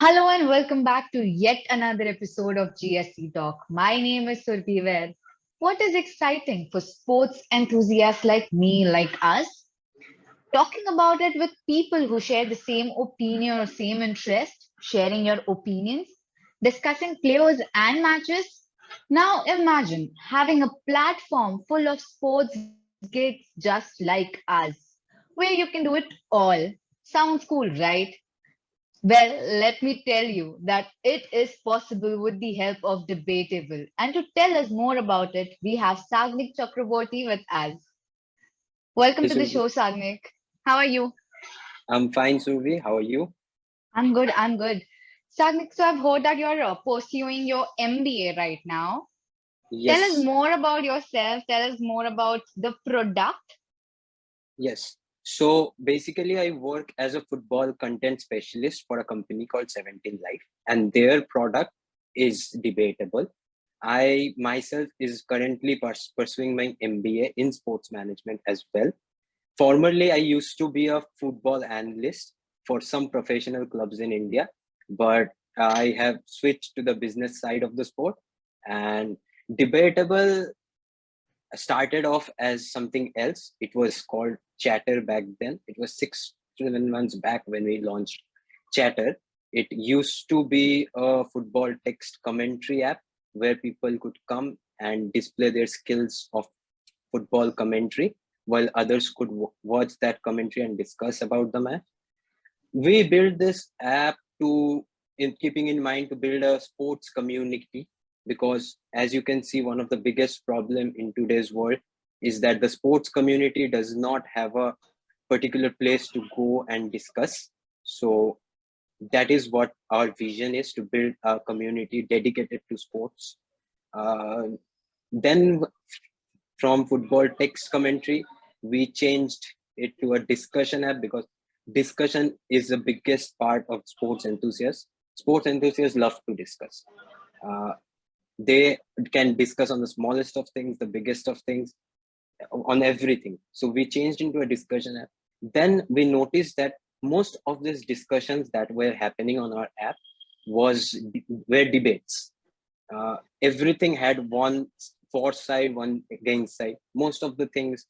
Hello and welcome back to yet another episode of GSC Talk. My name is Surpiver. What is exciting for sports enthusiasts like me, like us? Talking about it with people who share the same opinion or same interest, sharing your opinions, discussing players and matches. Now imagine having a platform full of sports geeks just like us, where you can do it all. Sounds cool, right? Well, let me tell you that it is possible with the help of Debatable. And to tell us more about it, we have Sagnik Chakraborty with us. Welcome Hey, to the Survi. show, Sagnik. How are you? I'm fine, Survi. How are you? I'm good. Sagnik, so I've heard that you're pursuing your MBA right now. Tell us Yes, more about yourself. Tell us more about the product. yes. So basically, I work as a football content specialist for a company called 17 Life, and their product is debatable. I myself is currently pursuing my MBA in sports management as well. Formerly, I used to be a football analyst for some professional clubs in India, but I have switched to the business side of the sport. And debatable started off as something else. It was called Chatter back then. It was 6 7 months back when we launched Chatter. It used to be a football text commentary app where people could come and display their skills of football commentary while others could watch that commentary and discuss about the match. We built this app to in keeping in mind to build a sports community, because as you can see, one of the biggest problem in today's world is that the sports community does not have a particular place to go and discuss. So that is what our vision is, to build a community dedicated to sports. Then from football text commentary, we changed it to a discussion app, because discussion is the biggest part of sports enthusiasts. Sports enthusiasts love to discuss. Uh, they can discuss on the smallest of things, the biggest of things, on everything. So we changed into a discussion app. Then we noticed that most of these discussions that were happening on our app were debates. Everything had one for side, one against side. Most of the things,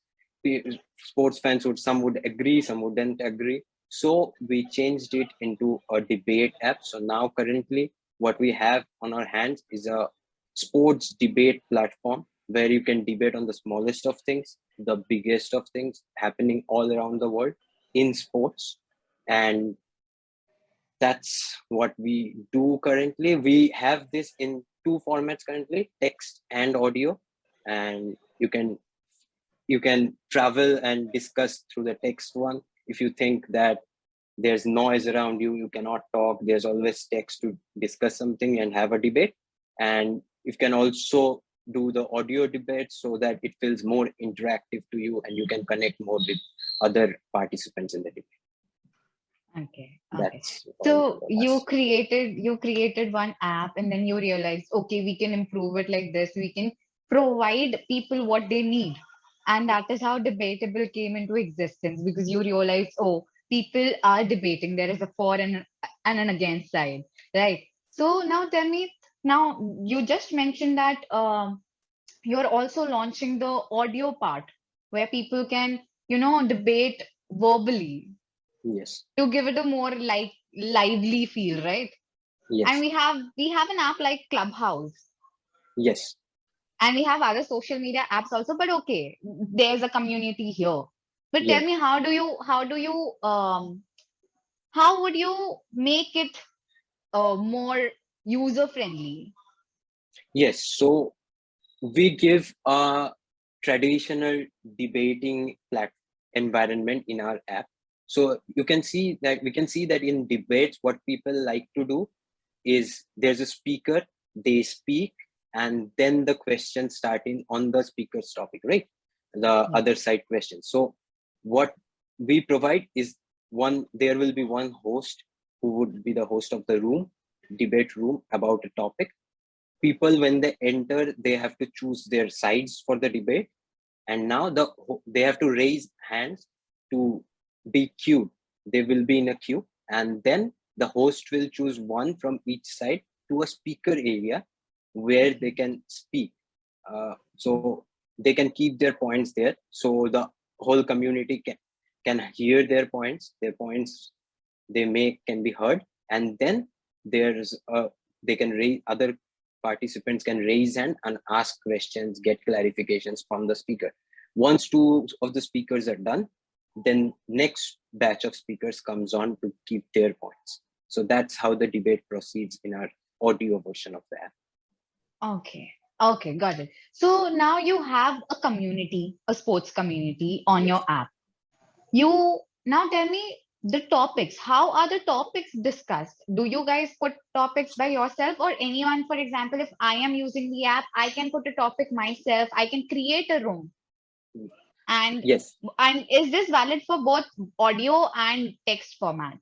sports fans would, some would agree, some wouldn't agree. So we changed it into a debate app. So now currently what we have on our hands is a sports debate platform where you can debate on the smallest of things, the biggest of things happening all around the world in sports. And that's what we do currently. We have this in two formats currently, text and audio, and you can travel and discuss through the text one. If you think that there's noise around you, you cannot talk, there's always text to discuss something and have a debate. And you can also do the audio debate so that it feels more interactive to you and you can connect more with other participants in the debate. Okay. That's all So about you us. created one app and then you realized, okay, we can improve it like this. We can provide people what they need. And that is how Debatable came into existence because you realized, oh, people are debating. There is a for and an against side, right? So now tell me, now you just mentioned that you're also launching the audio part where people can, debate verbally Yes. to give it a more like lively feel, right? And Yes. we have an app like Clubhouse, Yes. and we have other social media apps also. But okay, there's a community here. But tell Yes. me, how would you make it more user friendly? Yes. So we give a traditional debating environment in our app. So you can see that we can see that in debates, what people like to do is there's a speaker, they speak, and then the questions starting on the speaker's topic, right? The Yeah. other side questions. So what we provide is there will be one host who would be the host of the room, debate room about a topic. People, when they enter, they have to choose their sides for the debate, and now they have to raise hands to be queued. They will be in a queue, and then the host will choose one from each side to a speaker area where they can speak. So they can keep their points there. So the whole community can hear their points they make can be heard. And then there's they can raise, other participants can raise hand and ask questions, get clarifications from the speaker. Once two of the speakers are done, then next batch of speakers comes on to keep their points. So that's how the debate proceeds in our audio version of the app. Okay. Okay, got it. So now you have a community, a sports community on your Yes. app. You now tell me the topics. How are the topics discussed? Do you guys put topics by yourself, or anyone, for example, if I am using the app, I can put a topic myself, I can create a room. And Yes. and is this valid for both audio and text format?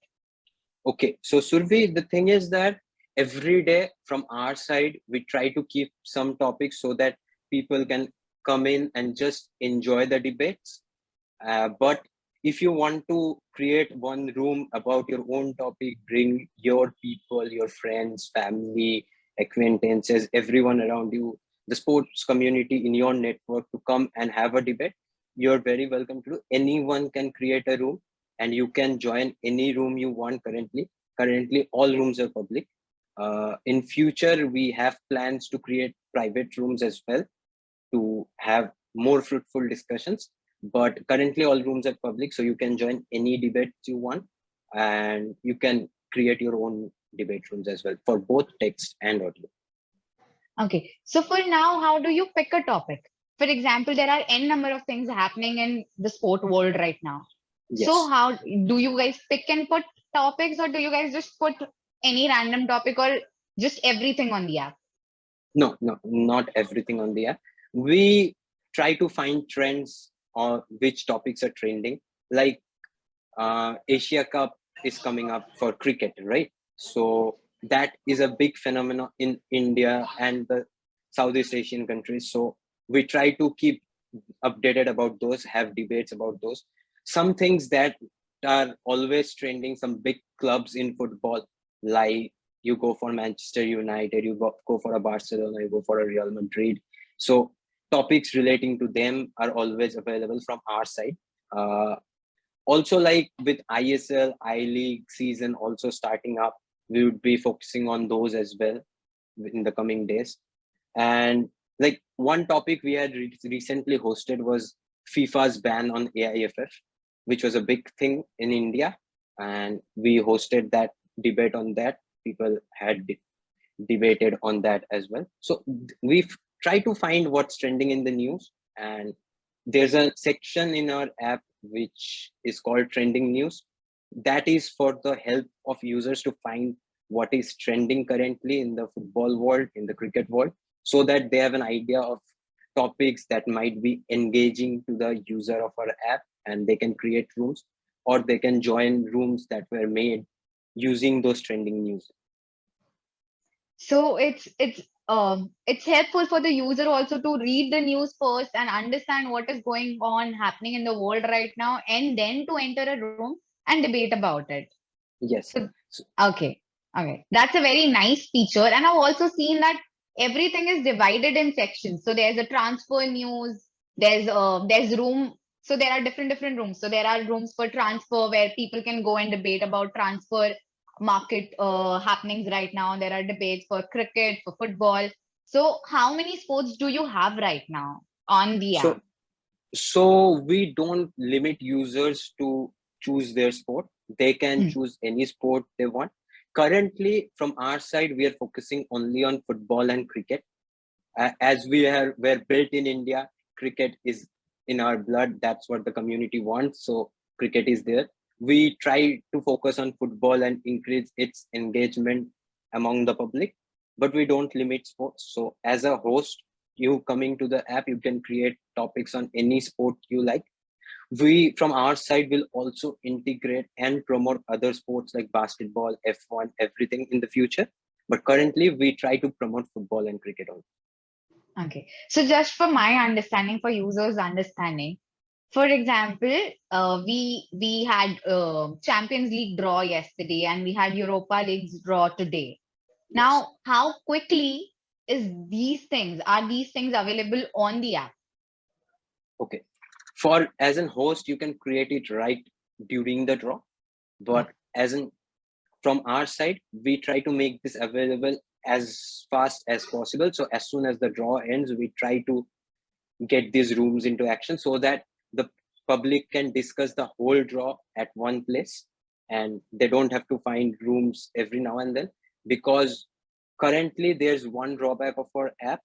Okay. So Survi, the thing is that every day from our side, we try to keep some topics so that people can come in and just enjoy the debates. But if you want to create one room about your own topic, bring your people, your friends, family, acquaintances, everyone around you, the sports community in your network to come and have a debate, you're very welcome to. Anyone can create a room and you can join any room you want currently. Currently, all rooms are public. In future, we have plans to create private rooms as well to have more fruitful discussions. But currently, all rooms are public, so you can join any debates you want, and you can create your own debate rooms as well for both text and audio. Okay. So for now, how do you pick a topic? For example, there are n number of things happening in the sport world right now. So Yes. how do you guys pick and put topics, or do you guys just put any random topic, or just everything on the app? No, no, not everything on the app. We try to find trends or which topics are trending. Like Asia Cup is coming up for cricket, right? So that is a big phenomenon in India and the Southeast Asian countries. So we try to keep updated about those, have debates about those. Some things that are always trending, some big clubs in football, like you go for Manchester United, you go for a Barcelona, you go for a Real Madrid. So topics relating to them are always available from our side. Uh, Also, like with ISL, I League season also starting up, we would be focusing on those as well in the coming days. And like one topic we had recently hosted was FIFA's ban on AIFF, which was a big thing in India. And we hosted that debate on that. People had debated on that as well. So we've tried to find what's trending in the news. And there's a section in our app which is called trending news. That is for the help of users to find what is trending currently in the football world, in the cricket world, so that they have an idea of topics that might be engaging to the user of our app, and they can create rooms or they can join rooms that were made using those trending news. So it's helpful for the user also to read the news first and understand what is going on happening in the world right now, and then to enter a room and debate about it. Yes. So So, okay, okay, that's a very nice feature, and I've also seen that everything is divided in sections. So there's a transfer news, there's room. So there are different rooms. So there are rooms for transfer where people can go and debate about transfer market happenings right now. There are debates for cricket, for football. So how many sports do you have right now on the so app? So we don't limit users to choose their sport. They can Hmm. choose any sport they want. Currently, from our side, we are focusing only on football and cricket. As were built in India, cricket is in our blood. That's what the community wants. So cricket is there. We try to focus on football and increase its engagement among the public, but we don't limit sports. So as a host, you coming to the app, you can create topics on any sport you like. We from our side will also integrate and promote other sports like basketball, F1, everything in the future. But currently, we try to promote football and cricket only. Okay. So just for my understanding, for users' understanding, For example, we had Champions League draw yesterday, and we had Europa League's draw today. Yes. Now, how quickly are these things available on the app? Okay. For as an host, you can create it right during the draw, but Okay. as an from our side, we try to make this available as fast as possible. So as soon as the draw ends, we try to get these rooms into action so that the public can discuss the whole draw at one place, and they don't have to find rooms every now and then, because currently there's one drawback of our app.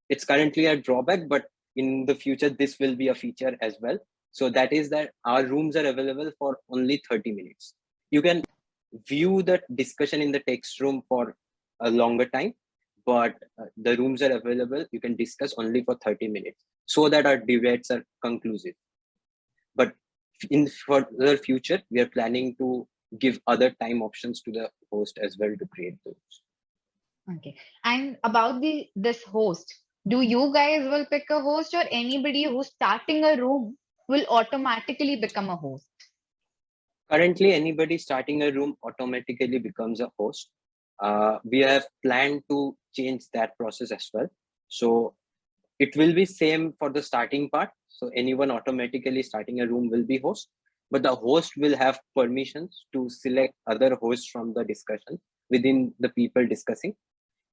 It's currently a drawback, but in the future this will be a feature as well. So that is that our rooms are available for only 30 minutes. You can view the discussion in the text room for a longer time, but the rooms are available. You can discuss only for 30 minutes so that our debates are conclusive. But in further future, we are planning to give other time options to the host as well to create those. Okay. And about this host, do you guys will pick a host, or anybody who's starting a room will automatically become a host? Currently, anybody starting a room automatically becomes a host. We have planned to change that process as well. So it will be same for the starting part. So anyone automatically starting a room will be host, but the host will have permissions to select other hosts from the discussion within the people discussing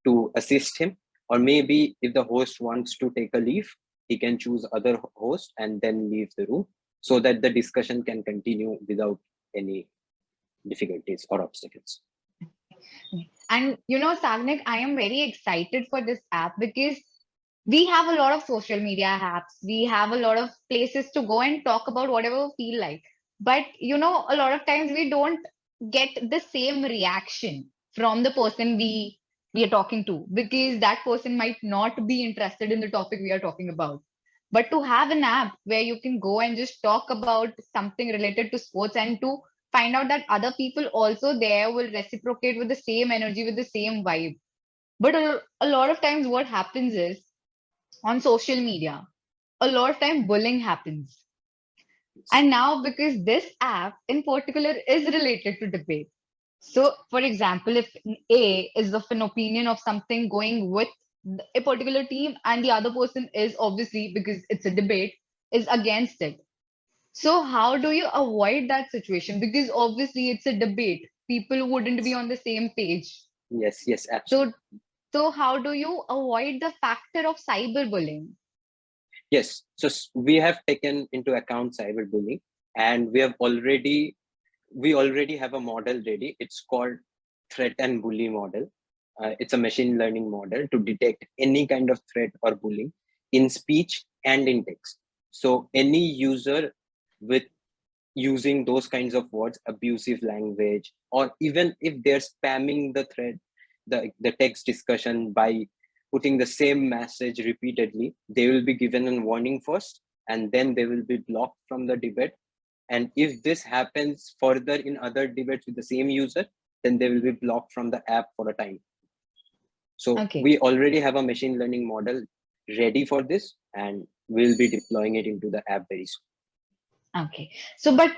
to assist him. Or maybe if the host wants to take a leave, he can choose other host and then leave the room so that the discussion can continue without any difficulties or obstacles. And Sagnik, I am very excited for this app because we have a lot of social media apps. We have a lot of places to go and talk about whatever we feel like. But a lot of times we don't get the same reaction from the person we are talking to, because that person might not be interested in the topic we are talking about. But to have an app where you can go and just talk about something related to sports, and to find out that other people also there will reciprocate with the same energy, with the same vibe. But a lot of times what happens is, on social media, a lot of time bullying happens. And now, because this app in particular is related to debate. So, for example, if A is of an opinion of something going with a particular team, and the other person is obviously, because it's a debate, is against it. So, how do you avoid that situation? Because obviously it's a debate. People wouldn't be on the same page. Yes, yes, So, absolutely. so how do you avoid the factor of cyberbullying? Yes, so we have taken into account cyberbullying, and we already have a model ready. It's called threat and bully model. It's a machine learning model to detect any kind of threat or bullying in speech and in text. So any user with using those kinds of words, abusive language, or even if they're spamming the thread, the text discussion by putting the same message repeatedly, they will be given a warning first, and then they will be blocked from the debate. And if this happens further in other debates with the same user, then they will be blocked from the app for a time. So Okay. we already have a machine learning model ready for this, and we'll be deploying it into the app very soon. Okay. So, but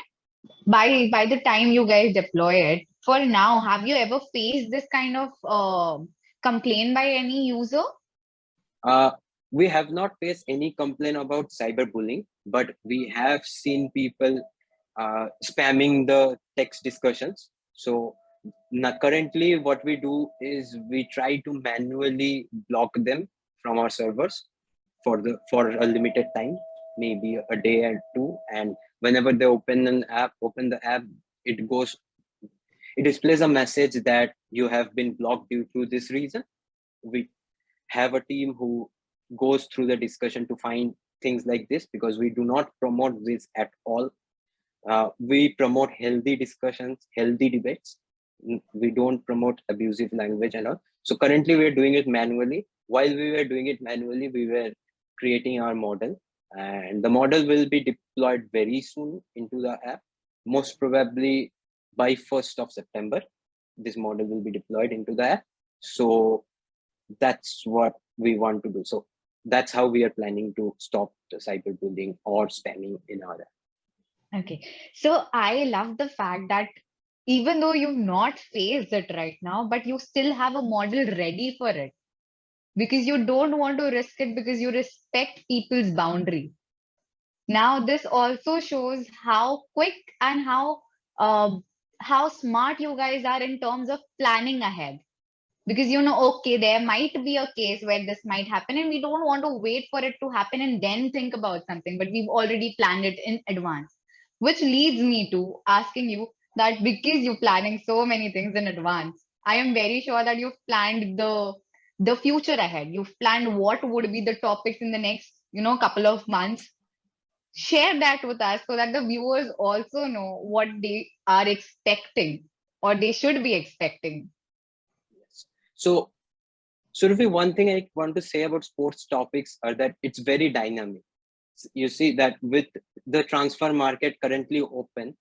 by the time you guys deploy it, for now, have you ever faced this kind of complaint by any user? Uh, we have not faced any complaint about cyberbullying, but we have seen people spamming the text discussions. So currently, what we do is we try to manually block them from our servers for a limited time, maybe a day or two. And whenever they open the app, it goes, it displays a message that you have been blocked due to this reason. We have a team who goes through the discussion to find things like this, because we do not promote this at all. We promote healthy discussions, healthy debates. We don't promote abusive language and all. So currently we're doing it manually. While we were doing it manually, we were creating our model, and the model will be deployed very soon into the app. Most probably by 1st of September, this model will be deployed into the app. So that's what we want to do. So that's how we are planning to stop the cyberbullying or spamming in our app. Okay. So I love the fact that even though you've not faced it right now, but you still have a model ready for it because you don't want to risk it because you respect people's boundary. Now, this also shows how quick and how smart you guys are in terms of planning ahead. Because okay, there might be a case where this might happen, and we don't want to wait for it to happen and then think about something, but we've already planned it in advance. Which leads me to asking you that because you're planning so many things in advance, I am very sure that you've planned the future ahead. You've planned what would be the topics in the next, couple of months. Share that with us so that the viewers also know what they are expecting or they should be expecting. So, Survi, one thing I want to say about sports topics are that it's very dynamic. You see that with the transfer market currently open,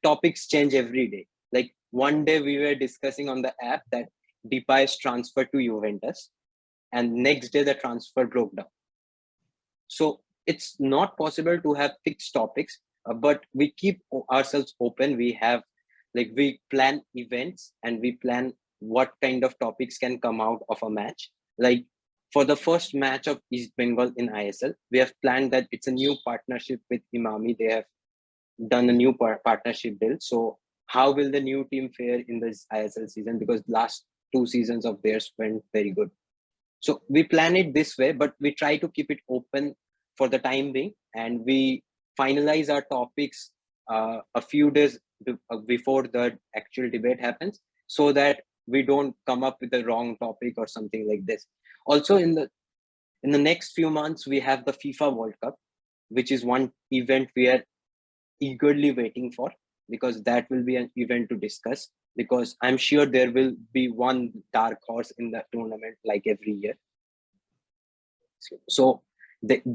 topics change every day. Like one day we were discussing on the app that Depay's transfer to Juventus, and next day the transfer broke down. So it's not possible to have fixed topics, but we keep ourselves open. We plan events and we plan what kind of topics can come out of a match. Like for the first match of East Bengal in ISL, we have planned that it's a new partnership with Imami. They have done a new partnership deal. So how will the new team fare in this ISL season? Because last 2 seasons of theirs went very good. So we plan it this way, but we try to keep it open for the time being, and we finalize our topics a few days before the actual debate happens, so that we don't come up with the wrong topic or something like this. Also, in the next few months, we have the FIFA World Cup, which is one event we are eagerly waiting for, because that will be an event to discuss, because I'm sure there will be one dark horse in the tournament like every year. So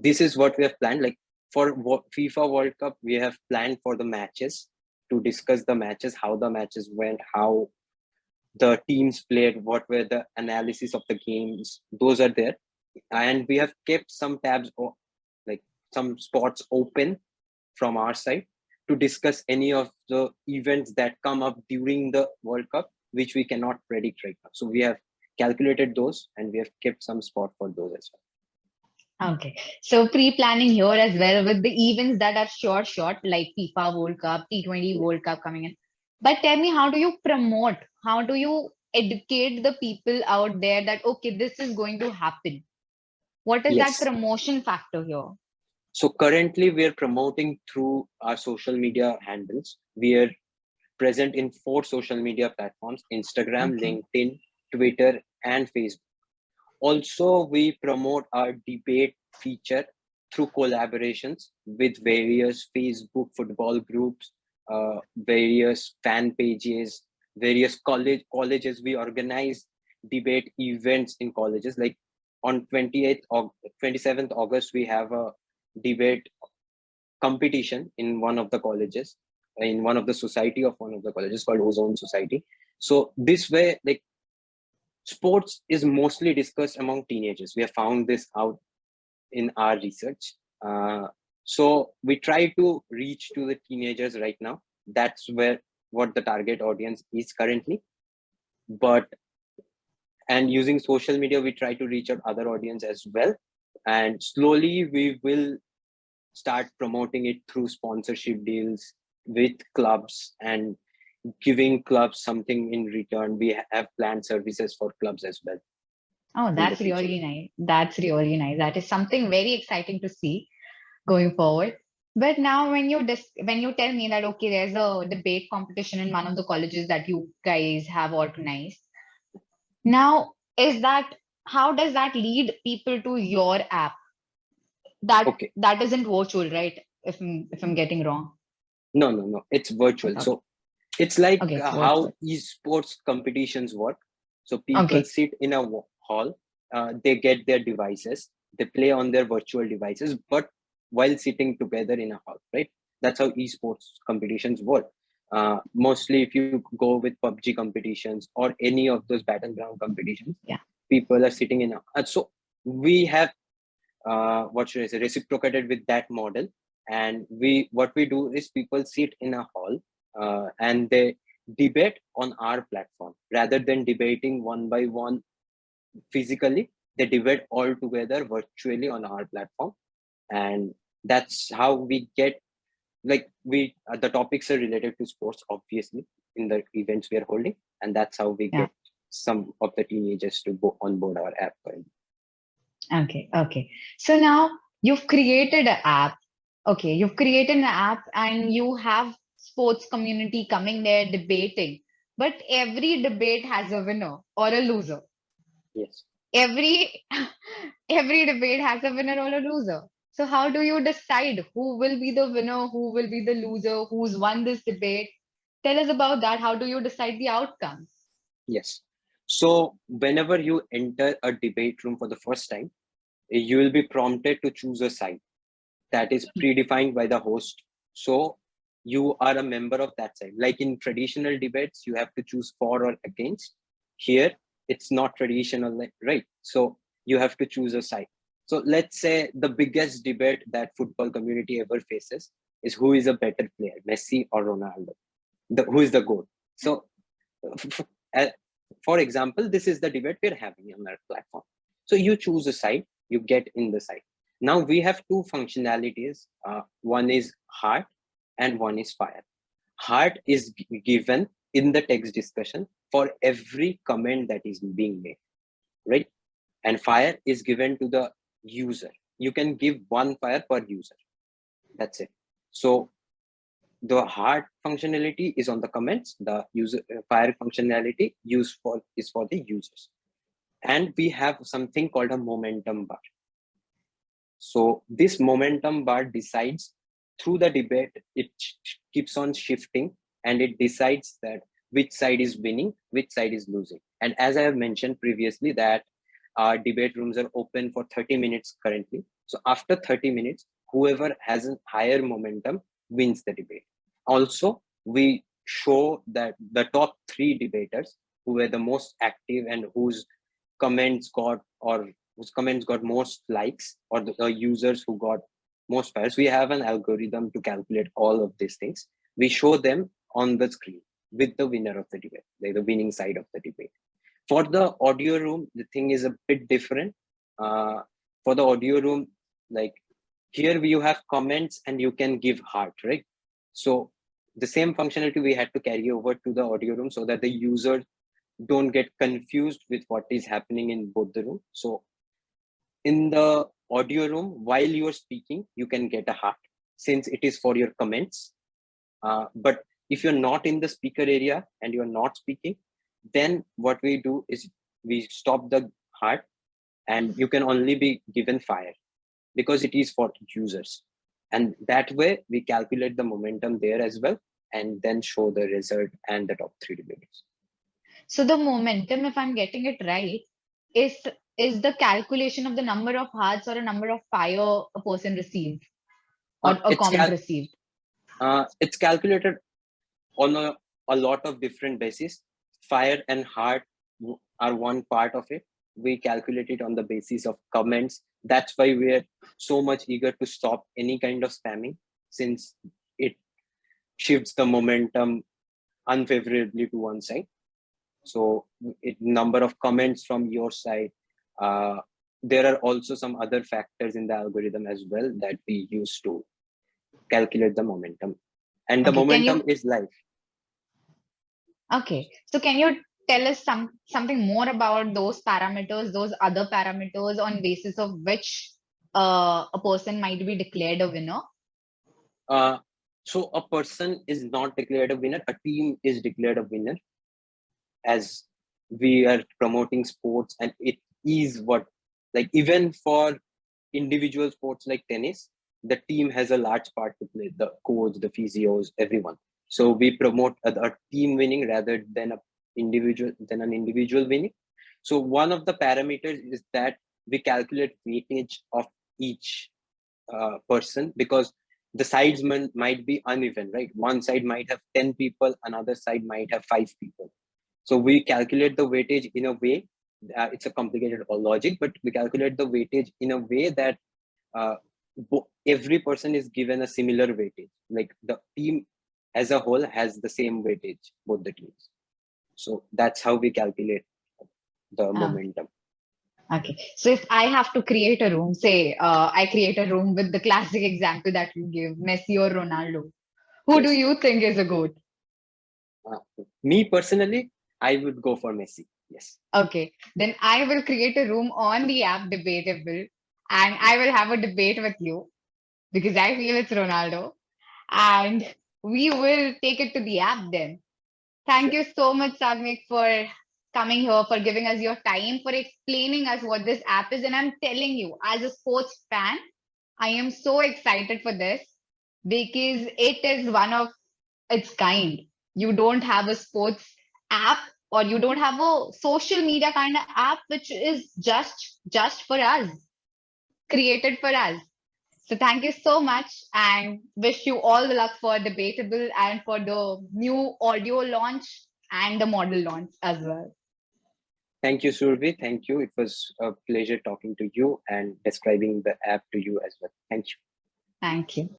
this is what we have planned. Like for FIFA World Cup, we have planned for the matches, to discuss the matches, how the matches went, how the teams played, what were the analysis of the games. Those are there. And we have kept some tabs, or like some spots open from our side to discuss any of the events that come up during the World Cup, which we cannot predict right now. So we have calculated those, and we have kept some spot for those as well. Okay. So pre-planning here as well with the events that are short, like FIFA World Cup, T20 World Cup coming in. But tell me, how do you promote? How do you educate the people out there that, okay, this is going to happen? What is that Yes. promotion factor here? So currently we are promoting through our social media handles. We are present in 4 social media platforms: Instagram, Okay. LinkedIn, Twitter, and Facebook. Also, we promote our debate feature through collaborations with various Facebook football groups, various fan pages, various colleges. We organize debate events in colleges. Like on 28th or 27th August, we have a debate competition in one of the colleges, in one of the society of one of the colleges called Ozone Society. So this way, like, sports is mostly discussed among teenagers. We have found this out in our research. So we try to reach to the teenagers right now. That's where what the target audience is currently. And using social media, we try to reach out other audience as well. And slowly we will start promoting it through sponsorship deals with clubs and giving clubs something in return. We have planned services for clubs as well. Oh, that's really nice. That's really nice. That is something very exciting to see going forward. But now when you tell me that, okay, there's a debate competition in one of the colleges that you guys have organized. Now, how does that lead people to your app? That isn't virtual, right? If I'm getting wrong. No, it's virtual. Okay. So it's like Okay, it's how virtual. esports competitions work. So people sit in a hall, they get their devices, they play on their virtual devices, but while sitting together in a hall, right? That's how esports competitions work. Mostly if you go with PUBG competitions or any of those battleground competitions, Yeah. people are sitting in so we have what should I say, reciprocated with that model. And what we do is people sit in a hall and they debate on our platform rather than debating one by one physically. They debate all together virtually on our platform, and that's how we get, like, the topics are related to sports obviously in the events we are holding, and that's how we Yeah. get some of the teenagers to go on board our app. Okay. So now you've created an app. Okay, you've created an app and you have sports community coming there debating. But every debate has a winner or a loser. Yes. Every every debate has a winner or a loser. So how do you decide who will be the winner, who will be the loser, who's won this debate? Tell us about that. How do you decide the outcomes? Yes. So whenever you enter a debate room for the first time, you will be prompted to choose a side that is predefined by the host. So you are a member of that side. Like in traditional debates, you have to choose for or against. Here, it's not traditional, right? So you have to choose a side. So let's say the biggest debate that football community ever faces is who is a better player, Messi or Ronaldo? Who is the GOAT? So uh, for example, this is the debate we're having on our platform. So you choose a side, you get in the side. Now we have two functionalities. One is heart and one is fire. Heart is given in the text discussion for every comment that is being made, right? And fire is given to the user. You can give one fire per user. That's it. So the heart functionality is on the comments. The user fire functionality is for the users. And we have something called a momentum bar. So this momentum bar decides through the debate, it keeps on shifting and it decides that which side is winning, which side is losing. And as I have mentioned previously that our debate rooms are open for 30 minutes currently. So after 30 minutes, whoever has a higher momentum wins the debate. Also, we show that the top 3 debaters who were the most active and whose comments got most likes, or the users who got most fires. We have an algorithm to calculate all of these things. We show them on the screen with the winner of the debate, like the winning side of the debate. For the audio room, the thing is a bit different. For the audio room, like here you have comments and you can give heart, right? So the same functionality we had to carry over to the audio room so that the user don't get confused with what is happening in both the room. So in the audio room, while you are speaking, you can get a heart since it is for your comments. But if you're not in the speaker area and you're not speaking, then what we do is we stop the heart and you can only be given fire because it is for users. And that way we calculate the momentum there as well and then show the result and the top 3 debaters. So the momentum, if I'm getting it right, is is the calculation of the number of hearts or a number of fire a person received or a comment received. It's calculated on a lot of different bases. Fire and heart are one part of it. We calculate it on the basis of comments. That's why we're so much eager to stop any kind of spamming, since it shifts the momentum unfavorably to one side. So number of comments from your side. There are also some other factors in the algorithm as well that we use to calculate the momentum. And the momentum is live. Okay. So can you tell us something more about those parameters, those other parameters on basis of which a person might be declared a winner? So a person is not declared a winner. A team is declared a winner, as we are promoting sports, and it is what, like, even for individual sports like tennis, the team has a large part to play, the coach, the physios, everyone. So we promote a team winning rather than an individual winning. So one of the parameters is that we calculate weightage of each person, because the sides might be uneven, right? One side might have 10 people, another side might have 5 people. So we calculate the weightage in a way, it's a complicated logic, but we calculate the weightage in a way that every person is given a similar weightage. Like the team as a whole has the same weightage, both the teams. So that's how we calculate the momentum. Okay. So if I have to create a room, say I create a room with the classic example that you give, Messi or Ronaldo, who do Yes. you think is a GOAT? Me personally, I would go for Messi. Yes. Okay. Then I will create a room on the app DebatabL and I will have a debate with you because I feel it's Ronaldo. And we will take it to the app then. Thank Sure. you so much, Sagnik, for coming here, for giving us your time, for explaining us what this app is. And I'm telling you, as a sports fan, I am so excited for this because it is one of its kind. You don't have a sports app or you don't have a social media kind of app which is just for us, created for us. So thank you so much and wish you all the luck for Debatable and for the new audio launch and the model launch as well. Thank you, Survi. Thank you. It was a pleasure talking to you and describing the app to you as well. Thank you. Thank you.